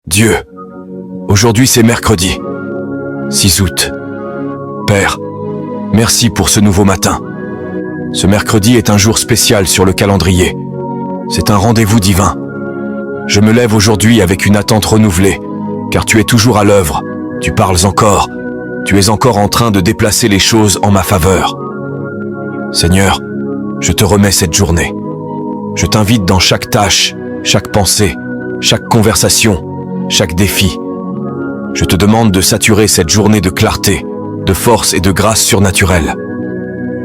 Dieu, aujourd'hui c'est mercredi, 6 août. Père, merci pour ce nouveau matin. Ce mercredi est un jour spécial sur le calendrier. C'est un rendez-vous divin. Je me lève aujourd'hui avec une attente renouvelée, car tu es toujours à l'œuvre, tu parles encore, tu es encore en train de déplacer les choses en ma faveur. Seigneur, je te remets cette journée. Je t'invite dans chaque tâche, chaque pensée, chaque conversation, chaque défi. Je te demande de saturer cette journée de clarté, de force et de grâce surnaturelle.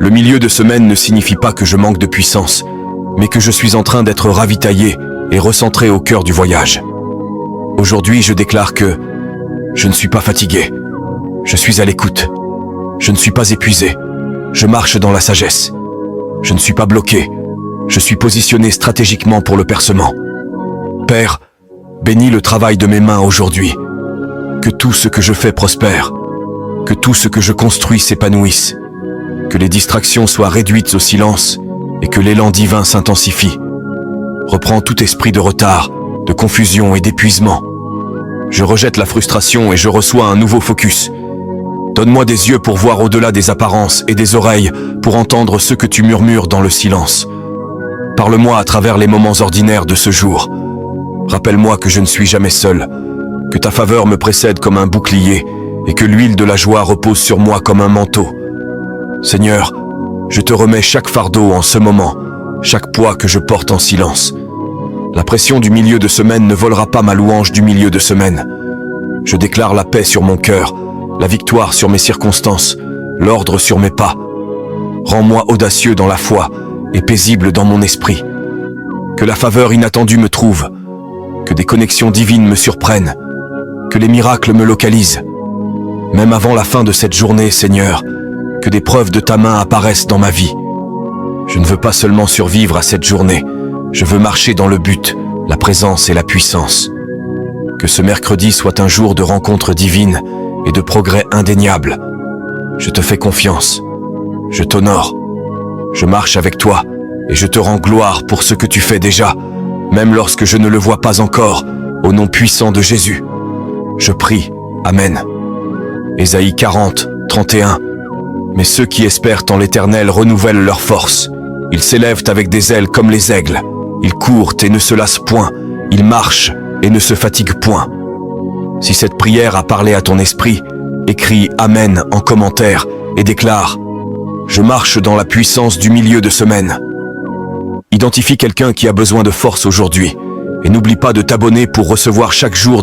Le milieu de semaine ne signifie pas que je manque de puissance, mais que je suis en train d'être ravitaillé et recentré au cœur du voyage. Aujourd'hui, je déclare que je ne suis pas fatigué. Je suis à l'écoute. Je ne suis pas épuisé. Je marche dans la sagesse. Je ne suis pas bloqué. Je suis positionné stratégiquement pour le percement. Père, bénis le travail de mes mains aujourd'hui. Que tout ce que je fais prospère. Que tout ce que je construis s'épanouisse. Que les distractions soient réduites au silence et que l'élan divin s'intensifie. Reprends tout esprit de retard, de confusion et d'épuisement. Je rejette la frustration et je reçois un nouveau focus. Donne-moi des yeux pour voir au-delà des apparences et des oreilles pour entendre ce que tu murmures dans le silence. Parle-moi à travers les moments ordinaires de ce jour. Rappelle-moi que je ne suis jamais seul, que ta faveur me précède comme un bouclier et que l'huile de la joie repose sur moi comme un manteau. Seigneur, je te remets chaque fardeau en ce moment, chaque poids que je porte en silence. La pression du milieu de semaine ne volera pas ma louange du milieu de semaine. Je déclare la paix sur mon cœur, la victoire sur mes circonstances, l'ordre sur mes pas. Rends-moi audacieux dans la foi et paisible dans mon esprit. Que la faveur inattendue me trouve, que des connexions divines me surprennent, que les miracles me localisent. Même avant la fin de cette journée, Seigneur, que des preuves de ta main apparaissent dans ma vie. Je ne veux pas seulement survivre à cette journée, je veux marcher dans le but, la présence et la puissance. Que ce mercredi soit un jour de rencontres divines et de progrès indéniables. Je te fais confiance, je t'honore, je marche avec toi et je te rends gloire pour ce que tu fais déjà, même lorsque je ne le vois pas encore, au nom puissant de Jésus. Je prie, Amen. Ésaïe 40, 31. Mais ceux qui espèrent en l'Éternel renouvellent leur force. Ils s'élèvent avec des ailes comme les aigles. Ils courent et ne se lassent point. Ils marchent et ne se fatiguent point. Si cette prière a parlé à ton esprit, écris Amen en commentaire et déclare « Je marche dans la puissance du milieu de semaine ». Identifie quelqu'un qui a besoin de force aujourd'hui et n'oublie pas de t'abonner pour recevoir chaque jour